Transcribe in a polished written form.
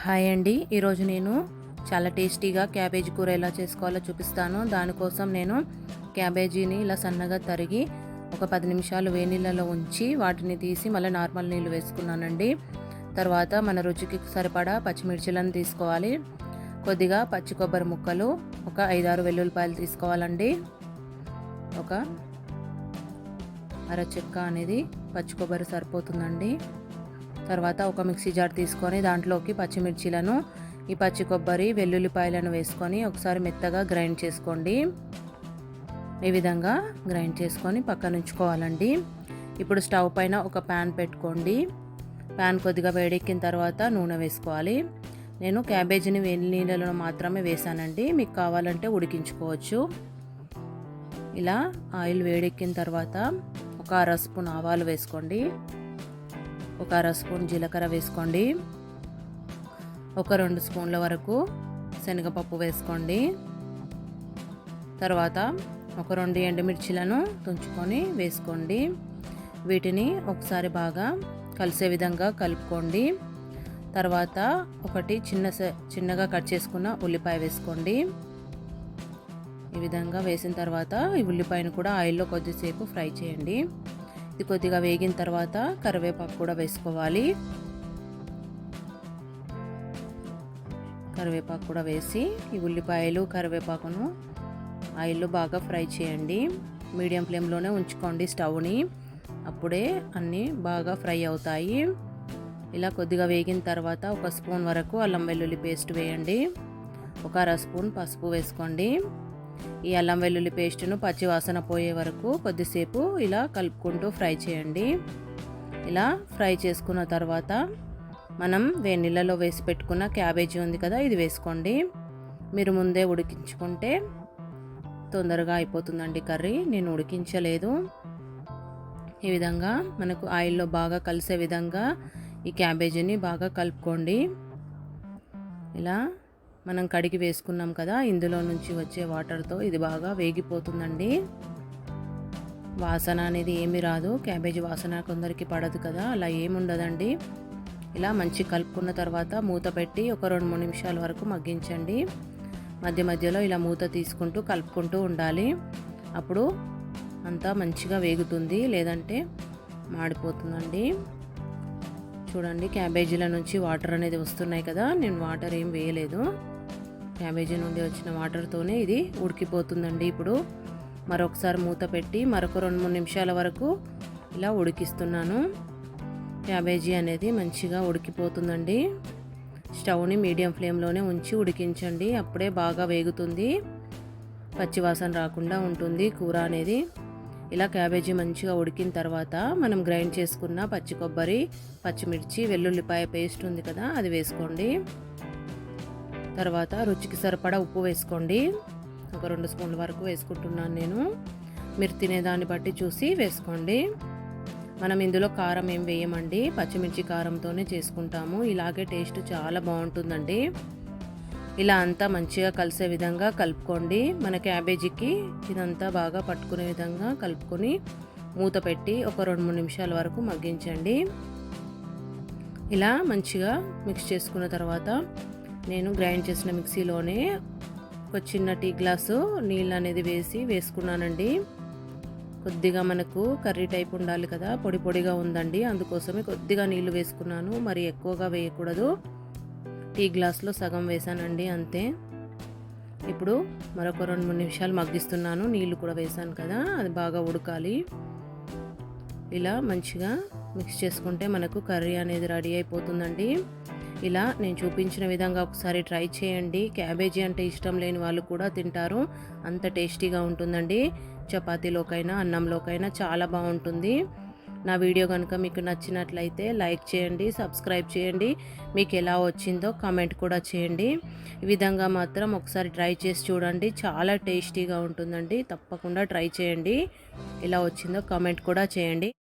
Hi అండి, ఈరోజు నేను చాలా టేస్టీగా క్యాబేజీ కూర ఎలా చేసుకోవాలో చూపిస్తాను. దానికోసం నేను క్యాబేజీని ఇలా సన్నగా తరిగి ఒక 10 నిమిషాలు వేడి నీళ్ళలో ఉంచి వాటిని తీసి మళ్ళీ నార్మల్ నీళ్ళు వేసుకున్నానండి. తర్వాత మన రుచికి సరిపడా పచ్చిమిర్చిలను తీసుకోవాలి. కొద్దిగా పచ్చి కొబ్బరి ముక్కలు, ఒక 5-6 వెల్లుల్లిపాయలు తీసుకోవాలండి. ఒక అర చెక్క అనేది పచ్చి కొబ్బరి సరిపోతుందండి. తర్వాత ఒక మిక్సీ జార్ తీసుకొని దాంట్లోకి పచ్చిమిర్చిలను, ఈ పచ్చి కొబ్బరి, వెల్లుల్లిపాయలను వేసుకొని ఒకసారి మెత్తగా గ్రైండ్ చేసుకోండి. ఈ విధంగా గ్రైండ్ చేసుకొని పక్కన ఉంచుకోవాలండి. ఇప్పుడు స్టవ్ పైన ఒక ప్యాన్ పెట్టుకోండి. ప్యాన్ కొద్దిగా వేడెక్కిన తర్వాత నూనె వేసుకోవాలి. నేను క్యాబేజీని వేడి నీళ్ళలో మాత్రమే వేసానండి, మీకు కావాలంటే ఉడికించుకోవచ్చు. ఇలా ఆయిల్ వేడెక్కిన తర్వాత ఒక అర స్పూన్ ఆవాలు వేసుకోండి, ఒక అర స్పూన్ జీలకర్ర వేసుకోండి, ఒక 2 స్పూన్ల వరకు శనగపప్పు వేసుకోండి. తర్వాత ఒక 2 ఎండుమిర్చిలను తుంచుకొని వేసుకోండి. వీటిని ఒకసారి బాగా కలిసే విధంగా కలుపుకోండి. తర్వాత ఒకటి చిన్నగా కట్ చేసుకున్న ఉల్లిపాయ వేసుకోండి. ఈ విధంగా వేసిన తర్వాత ఈ ఉల్లిపాయను కూడా ఆయిల్లో కొద్దిసేపు ఫ్రై చేయండి. ఇది కొద్దిగా వేగిన తర్వాత కరివేపాకు కూడా వేసుకోవాలి. కరివేపాకు కూడా వేసి ఈ ఉల్లిపాయలు, కరివేపాకును ఆయిల్లో బాగా ఫ్రై చేయండి. మీడియం ఫ్లేమ్లోనే ఉంచుకోండి స్టవ్ని, అప్పుడే అన్నీ బాగా ఫ్రై అవుతాయి. ఇలా కొద్దిగా వేగిన తర్వాత ఒక స్పూన్ వరకు అల్లం వెల్లుల్లి పేస్ట్ వేయండి. ఒక అర స్పూన్ పసుపు వేసుకోండి. ఈ అల్లం వెల్లుల్లి పేస్ట్ను పచ్చి వాసన పోయే వరకు కొద్దిసేపు ఇలా కలుపుకుంటూ ఫ్రై చేయండి. ఇలా ఫ్రై చేసుకున్న తర్వాత మనం వేడి నీళ్ళలో వేసి పెట్టుకున్న క్యాబేజీ ఉంది కదా, ఇది వేసుకోండి. మీరు ముందే ఉడికించుకుంటే తొందరగా అయిపోతుందండి కర్రీ. నేను ఉడికించలేదు. ఈ విధంగా మనకు ఆయిల్లో బాగా కలిసే విధంగా ఈ క్యాబేజీని బాగా కలుపుకోండి. ఇలా మనం కడిగి వేసుకున్నాం కదా, ఇందులో నుంచి వచ్చే వాటర్తో ఇది బాగా వేగిపోతుందండి. వాసన అనేది ఏమీ రాదు, క్యాబేజీ వాసన కొందరికి పడదు కదా, అలా ఏముండదండి. ఇలా మంచి కలుపుకున్న తర్వాత మూత పెట్టి ఒక 2-3 నిమిషాల వరకు మగ్గించండి. మధ్య మధ్యలో ఇలా మూత తీసుకుంటూ కలుపుకుంటూ ఉండాలి. అప్పుడు అంతా మంచిగా వేగుతుంది, లేదంటే మాడిపోతుందండి. చూడండి, క్యాబేజీల నుంచి వాటర్ అనేది వస్తున్నాయి కదా, నేను వాటర్ ఏం వేయలేదు. క్యాబేజీ నుండి వచ్చిన వాటర్తోనే ఇది ఉడికిపోతుందండి. ఇప్పుడు మరొకసారి మూత పెట్టి మరొక 2-3 నిమిషాల వరకు ఇలా ఉడికిస్తున్నాను. క్యాబేజీ అనేది మంచిగా ఉడికిపోతుందండి. స్టవ్ని మీడియం ఫ్లేమ్లోనే ఉంచి ఉడికించండి, అప్పుడే బాగా వేగుతుంది, పచ్చివాసన రాకుండా ఉంటుంది కూర అనేది. ఇలా క్యాబేజీ మంచిగా ఉడికిన తర్వాత మనం గ్రైండ్ చేసుకున్న పచ్చి కొబ్బరి, పచ్చిమిర్చి, వెల్లుల్లిపాయ పేస్ట్ ఉంది కదా, అది వేసుకోండి. తర్వాత రుచికి సరిపడా ఉప్పు వేసుకోండి. ఒక 2 స్పూన్ల వరకు వేసుకుంటున్నాను నేను. మీరు తినేదాన్ని బట్టి చూసి వేసుకోండి. మనం ఇందులో కారం ఏం వేయమండి, పచ్చిమిర్చి కారంతోనే చేసుకుంటాము. ఇలాగే టేస్ట్ చాలా బాగుంటుందండి. ఇలా అంతా మంచిగా కలిసే విధంగా కలుపుకోండి. మన క్యాబేజీకి ఇదంతా బాగా పట్టుకునే విధంగా కలుపుకొని మూత పెట్టి ఒక 2-3 నిమిషాల వరకు మగ్గించండి. ఇలా మంచిగా మిక్స్ చేసుకున్న తర్వాత నేను గ్రైండ్ చేసిన మిక్సీలోనే ఒక చిన్న టీ గ్లాసు నీళ్ళు అనేది వేసుకున్నానండి. కొద్దిగా మనకు కర్రీ టైప్ ఉండాలి కదా, పొడి పొడిగా ఉందండి, అందుకోసమే కొద్దిగా నీళ్ళు వేసుకున్నాను. మరి ఎక్కువగా వేయకూడదు. టీ గ్లాస్లో సగం వేసానండి, అంతే. ఇప్పుడు మరొక 2-3 నిమిషాలు మగ్గిస్తున్నాను. నీళ్ళు కూడా వేసాను కదా, అది బాగా ఉడకాలి. ఇలా మంచిగా మిక్స్ చేసుకుంటే మనకు కర్రీ అనేది రెడీ అయిపోతుందండి. ఇలా నేను చూపించిన విధంగా ఒకసారి ట్రై చేయండి. క్యాబేజీ అంటే ఇష్టం లేని వాళ్ళు కూడా తింటారు, అంత టేస్టీగా ఉంటుందండి. చపాతీలోకైనా అన్నంలోకైనా చాలా బాగుంటుంది. నా వీడియో కనుక మీకు నచ్చినట్లయితే లైక్ చేయండి, సబ్స్క్రైబ్ చేయండి. మీకు ఎలా వచ్చిందో కామెంట్ కూడా చేయండి. ఈ విధంగా మాత్రం ఒకసారి ట్రై చేసి చూడండి, చాలా టేస్టీగా ఉంటుందండి. తప్పకుండా ట్రై చేయండి. ఎలా వచ్చిందో కామెంట్ కూడా చేయండి.